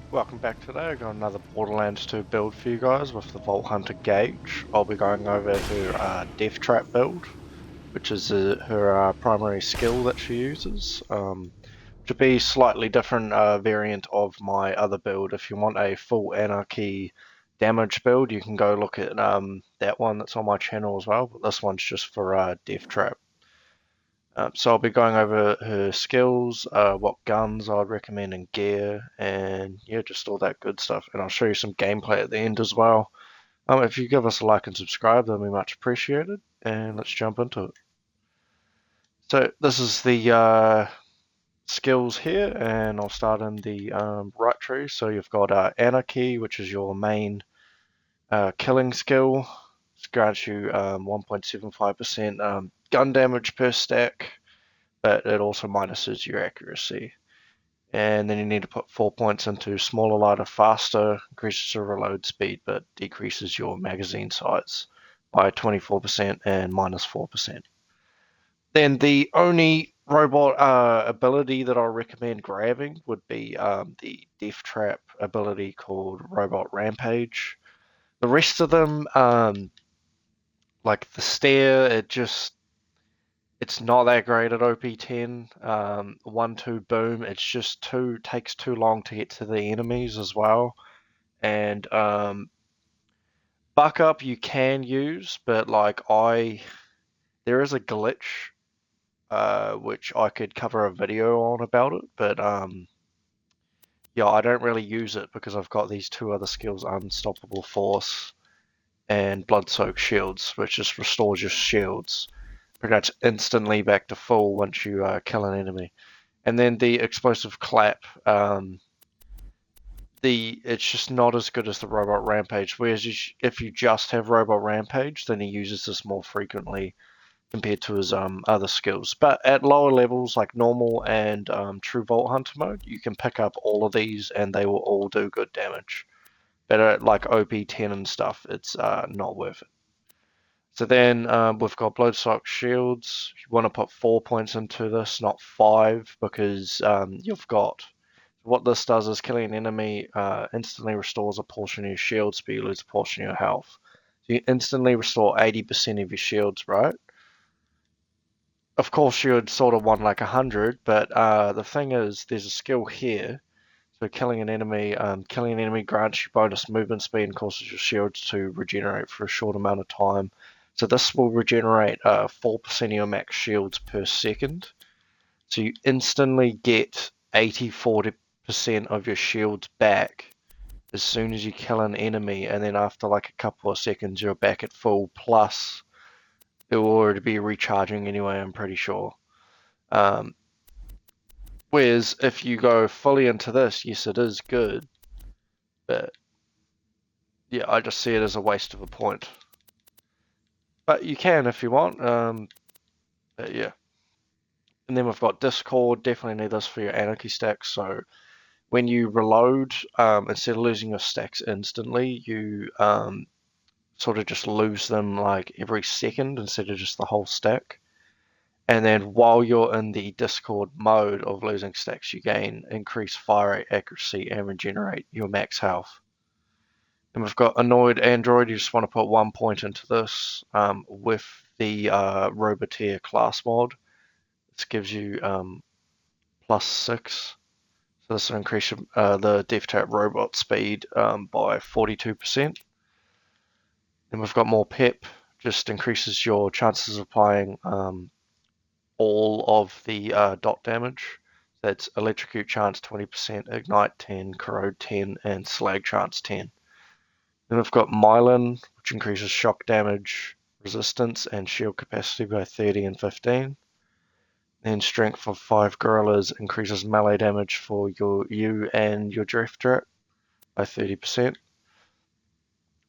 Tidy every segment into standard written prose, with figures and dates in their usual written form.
Welcome back today. I've got another Borderlands 2 build for you guys with the Vault Hunter Gaige. I'll be going over her Deathtrap build, which is her primary skill that she uses. To be slightly different variant of my other build. If you want a full anarchy damage build, you can go look at that one that's on my channel as well. But this one's just for Deathtrap. So I'll be going over her skills, what guns I'd recommend and gear, and yeah, just all that good stuff. And I'll show you some gameplay at the end as well. If you give us a like and subscribe, that'd be much appreciated. And let's jump into it. So this is the skills here, and I'll start in the right tree. So you've got Anarchy, which is your main killing skill. It grants you 1.75% gun damage per stack, but it also minuses your accuracy. And then you need to put 4 points into smaller, lighter, faster, increases your reload speed, but decreases your magazine size by 24% and minus 4%. Then the only robot ability that I'll recommend grabbing would be the Deathtrap ability called Robot Rampage. The rest of them, like the Stare, it's not that great at OP10. 1-2 boom. It's just takes too long to get to the enemies as well. And buck up you can use, but there is a glitch which I could cover a video on about it. But yeah, I don't really use it because I've got these two other skills: Unstoppable Force and Blood-Soaked Shields, which just restores your shields pretty much instantly back to full once you kill an enemy. And then the explosive clap, it's just not as good as the robot rampage. Whereas if you just have robot rampage, then he uses this more frequently compared to his other skills. But at lower levels like normal and true vault hunter mode, you can pick up all of these and they will all do good damage. But at like OP10 and stuff, it's not worth it. So then we've got blood-soaked shields. You want to put 4 points into this, not 5, because you've got what this does is killing an enemy instantly restores a portion of your shields, but you lose a portion of your health. So you instantly restore 80% of your shields, right? Of course, you would sort of want like 100, but the thing is, there's a skill here. So killing an enemy grants you bonus movement speed and causes your shields to regenerate for a short amount of time. So this will regenerate 4% of your max shields per second. So you instantly get 40% of your shields back as soon as you kill an enemy, and then after like a couple of seconds you're back at full, plus it will already be recharging anyway, I'm pretty sure. Whereas if you go fully into this, yes it is good, but yeah, I just see it as a waste of a point. But you can if you want. But yeah. And then we've got Discord. Definitely need this for your anarchy stacks. So when you reload, instead of losing your stacks instantly, you sort of just lose them like every second instead of just the whole stack. And then while you're in the Discord mode of losing stacks, you gain increased fire rate, accuracy, and regenerate your max health. And we've got Annoyed Android. You just want to put 1 point into this with the Roboteer class mod. This gives you +6. So this will increase the Deathtrap robot speed by 42%. Then we've got more pep. Just increases your chances of applying all of the dot damage. That's electrocute chance 20%, ignite 10, corrode 10, and slag chance 10. Then we've got Myelin, which increases shock damage, resistance, and shield capacity by 30 and 15. Then Strength of 5 Gorillas increases melee damage for you and your Deathtrap by 30%.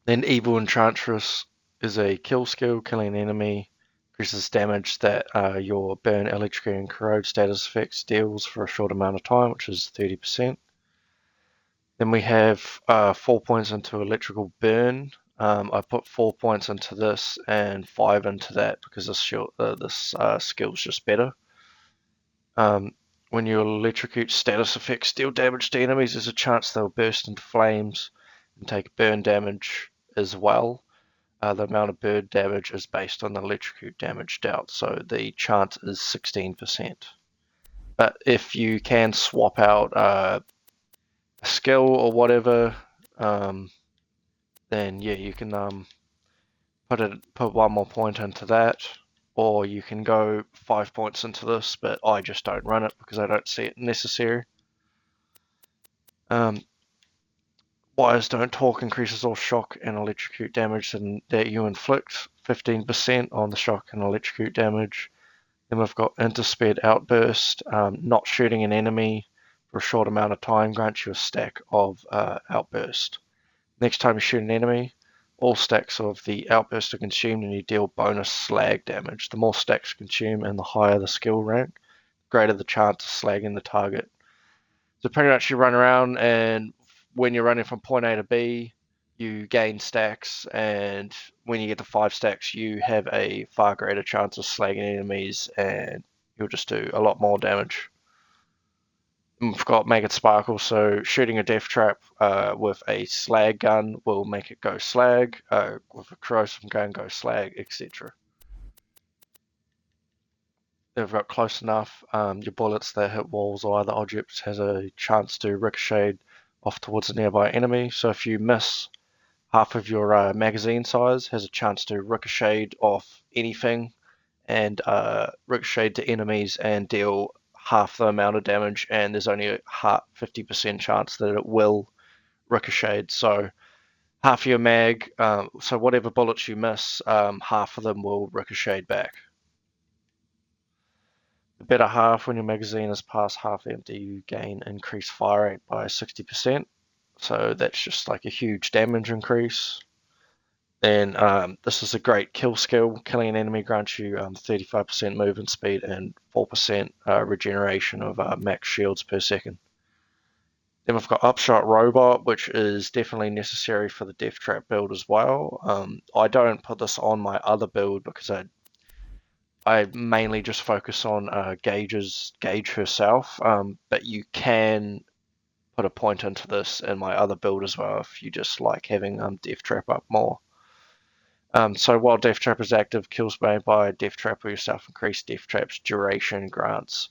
Then Evil Enchantress is a kill skill, killing an enemy, increases damage that your burn, electrocute, and corrode status effects deals for a short amount of time, which is 30%. Then we have 4 points into electrical burn. I put 4 points into this and 5 into that because this skill is just better. When you electrocute status effects deal damage to enemies, there's a chance they'll burst into flames and take burn damage as well. The amount of burn damage is based on the electrocute damage dealt, so the chance is 16%. But if you can swap out a skill or whatever, then yeah, you can put one more point into that, or you can go 5 points into this, but I just don't run it because I don't see it necessary. Wires Don't Talk increases all shock and electrocute damage that you inflict, 15% on the shock and electrocute damage. Then we've got Intersped Outburst. Not shooting an enemy for a short amount of time grants you a stack of Outburst. Next time you shoot an enemy, all stacks of the Outburst are consumed and you deal bonus Slag damage. The more stacks you consume and the higher the skill rank, the greater the chance of slagging the target. So pretty much you run around, and when you're running from point A to B, you gain stacks, and when you get to 5 stacks, you have a far greater chance of slagging enemies, and you'll just do a lot more damage. And we've got Make It Sparkle, so shooting a Deathtrap with a Slag gun will make it go Slag, with a corrosive gun go Slag, etc. They've got Close Enough. Your bullets that hit walls or other objects has a chance to ricochet off towards a nearby enemy. So if you miss half of your magazine size, has a chance to ricochet off anything and ricochet to enemies and deal half the amount of damage. And there's only a 50% chance that it will ricochet. So half your mag, so whatever bullets you miss, half of them will ricochet back. The better half, when your magazine is past half empty, you gain increased fire rate by 60%. So that's just like a huge damage increase. Then this is a great kill skill. Killing an enemy grants you 35% movement speed and 4% regeneration of max shields per second. Then we've got Upshot Robot, which is definitely necessary for the Deathtrap build as well. I don't put this on my other build because I mainly just focus on Gaige herself, but you can put a point into this in my other build as well if you just like having Deathtrap up more. So while Deathtrap is active, kills made by Deathtrap or yourself increase Deathtrap's duration grants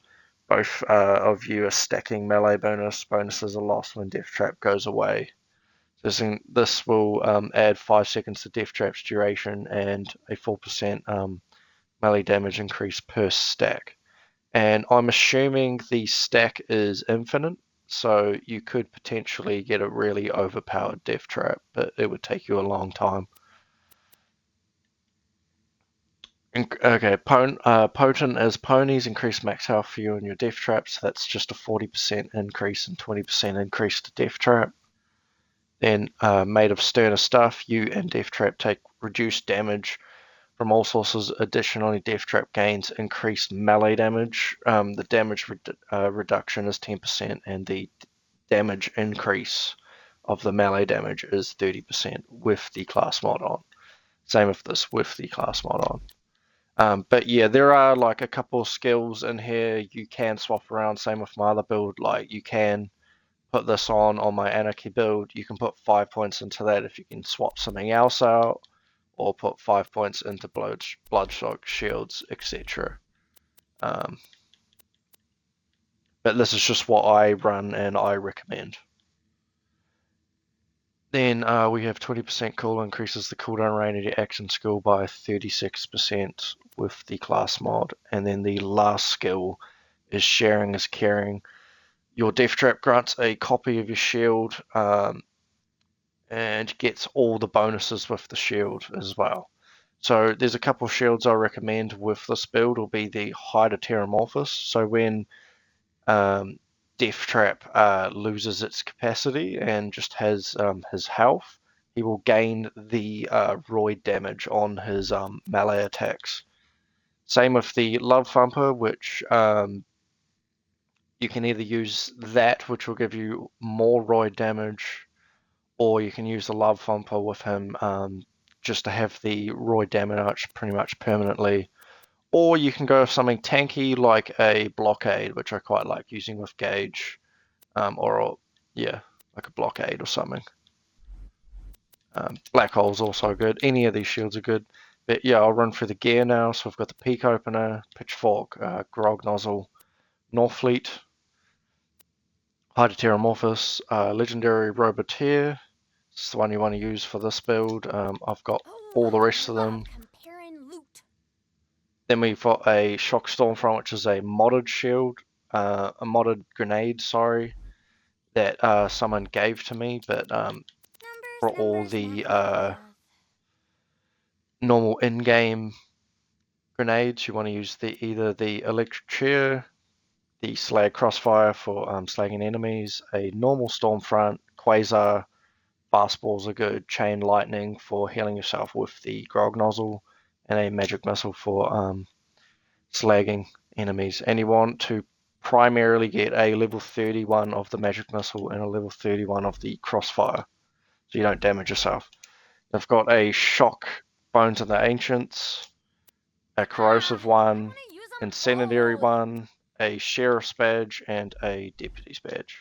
both of you a stacking melee bonus. Bonuses are lost when Deathtrap goes away. This will add 5 seconds to Deathtrap's duration and a 4% melee damage increase per stack. And I'm assuming the stack is infinite, so you could potentially get a really overpowered Deathtrap, but it would take you a long time. Okay, potent as ponies increase max health for you and your Deathtrap, so that's just a 40% increase and 20% increase to Deathtrap. Then made of sterner stuff, you and Deathtrap take reduced damage from all sources. Additionally, Deathtrap gains increased melee damage. The damage reduction is 10%, and the damage increase of the melee damage is 30% with the class mod on. Same with this with the class mod on. But yeah, there are like a couple of skills in here you can swap around. Same with my other build. Like you can put this on my Anarchy build. You can put 5 points into that if you can swap something else out, or put 5 points into Bloodstock shields, etc. But this is just what I run and I recommend. Then we have 20% cooldown, increases the cooldown range of your action skill by 36% with the class mod. And then the last skill is Sharing is Caring. Your Deathtrap grants a copy of your shield and gets all the bonuses with the shield as well. So there's a couple of shields I recommend with this build. Will be the Hyderteramorphous. So when Deathtrap loses its capacity and just has his health, he will gain the roid damage on his melee attacks. Same with the Love Thumper, which you can either use that, which will give you more roid damage, or you can use the Love Thumper with him just to have the roid damage pretty much permanently, Or you can go with something tanky like a blockade, which I quite like using with Gaige, or yeah, like a blockade or something. Black hole's also good. Any of these shields are good. But yeah, I'll run through the gear now. So we've got the peak opener, pitchfork, grog nozzle, Northfleet, Hydroteramorphous, legendary Roboteer. It's the one you want to use for this build. I've got all the rest of them. Then we've got a Shock Stormfront, which is a modded shield, a modded grenade, sorry, that someone gave to me, but for all the normal in-game grenades, you want to use either the electric chair, the slag crossfire for slagging enemies, a normal Stormfront, quasar, fastballs are good, chain lightning for healing yourself with the grog nozzle, and a magic missile for slagging enemies. And you want to primarily get a level 31 of the magic missile and a level 31 of the crossfire, so you don't damage yourself. They've got a shock Bones of the Ancients, a corrosive one, incendiary one, a sheriff's badge, and a deputy's badge.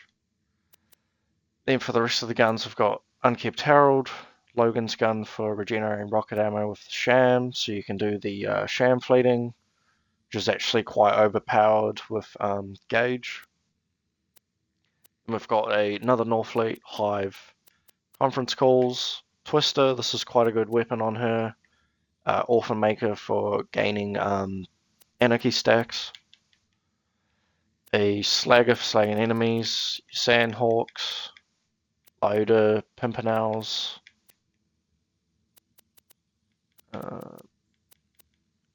Then for the rest of the guns, we've got Unkept Herald, Logan's gun for regenerating rocket ammo with the sham, so you can do the sham fleeting, which is actually quite overpowered with Gaige. And we've got another Northfleet, Hive, Conference Calls, Twister, this is quite a good weapon on her, Orphan Maker for gaining anarchy stacks, a Slagger for slagging enemies, Sandhawks, Iota, Pimpernels,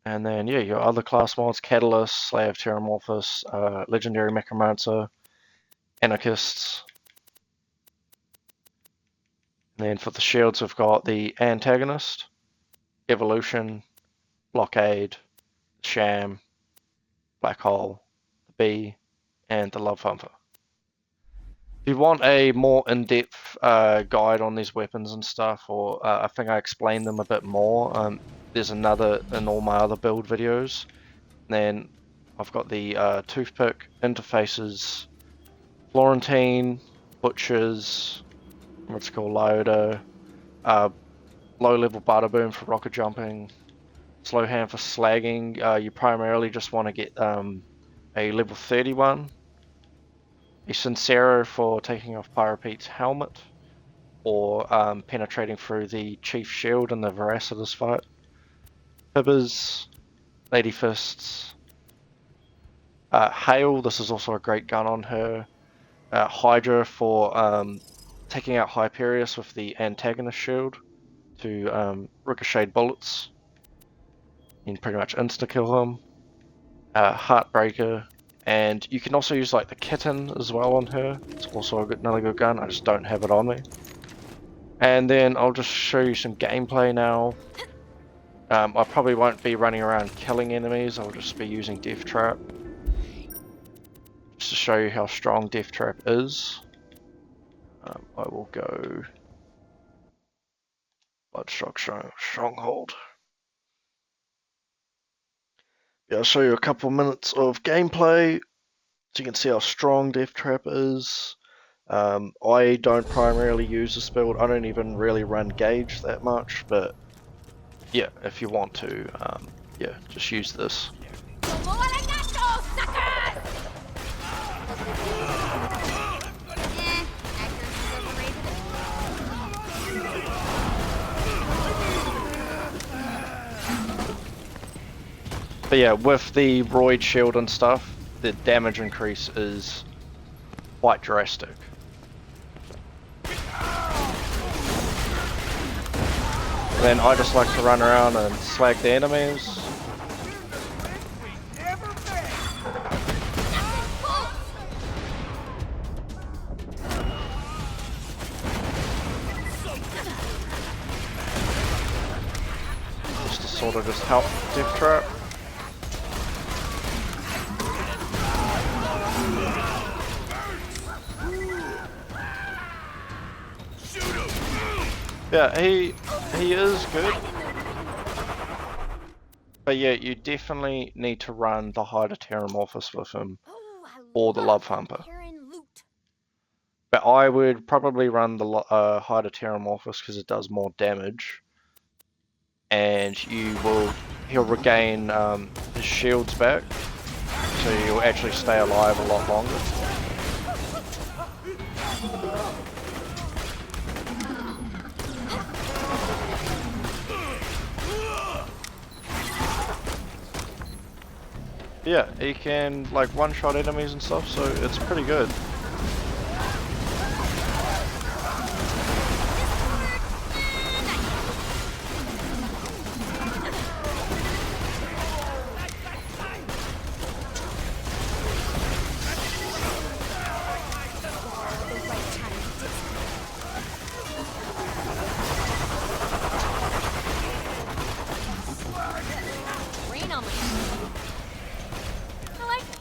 and then yeah, your other class mods, Catalyst, Slayer of Terramorphous, Legendary Mechromancer, Anarchists. And then for the shields, we've got the Antagonist, Evolution, Blockade, Sham, Black Hole, the Bee, and the Love Thumper. If you want a more in-depth guide on these weapons and stuff, or I think I explained them a bit more, there's another in all my other build videos. And then I've got the Toothpick, Interfaces, Florentine, Butchers, what's it called, Lyoda, low-level Butter Boom for rocket jumping, Slow Hand for slagging. You primarily just want to get a level 31. A Sincero for taking off Pyropete's helmet, or penetrating through the Chief Shield in the Veracitus fight. Fibbers, Lady Fists, Hail, this is also a great gun on her. Hydra for taking out Hyperius with the Antagonist Shield to ricochet bullets. You can pretty much insta-kill him. Heartbreaker. And you can also use like the Kitten as well on her. It's also another good gun, I just don't have it on me. And then I'll just show you some gameplay now. I probably won't be running around killing enemies, I'll just be using Deathtrap. Just to show you how strong Deathtrap is. I will go Bloodstock Stronghold. Yeah, I'll show you a couple minutes of gameplay so you can see how strong Deathtrap is. I don't primarily use this build, I don't even really run Gaige that much, but yeah, if you want to, yeah, just use this. But yeah, with the Roid shield and stuff, the damage increase is quite drastic. Then I just like to run around and slag the enemies. Just to sort of just help Deathtrap. Yeah, he is good. But yeah, you definitely need to run the Hyderteramorphous with him, Oh, I or the love Love Humper. comparing loot. But I would probably run the Hyderteramorphous because it does more damage, and he'll regain his shields back, so you'll actually stay alive a lot longer. Yeah, he can like one-shot enemies and stuff, so it's pretty good. Rain on my skin. I like it.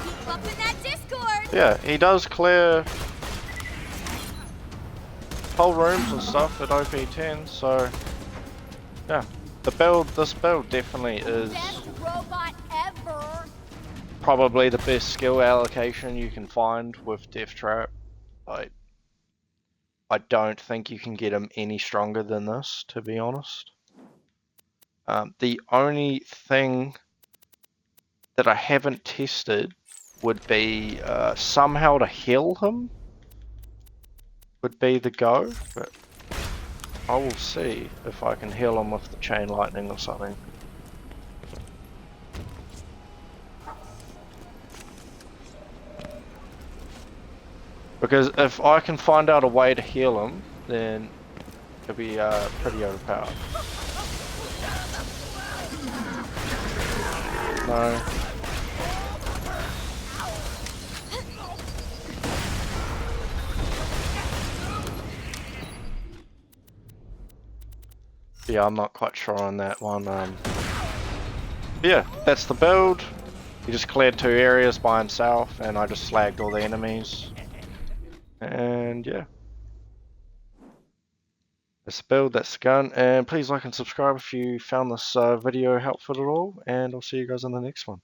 Keep up in that Discord. Yeah, he does clear whole rooms and stuff at OP10, so yeah. This build definitely is Best robot ever. probably the best skill allocation you can find with Deathtrap. I don't think you can get him any stronger than this, to be honest. The only thing that I haven't tested would be somehow to heal him would be the go, but I will see if I can heal him with the chain lightning or something. Because if I can find out a way to heal him, then it'll be pretty overpowered. No. Yeah, I'm not quite sure on that one. Yeah, that's the build. He just cleared 2 areas by himself, and I just slagged all the enemies. And yeah. That's the build, that's the gun, and please like and subscribe if you found this video helpful at all, and I'll see you guys in the next one.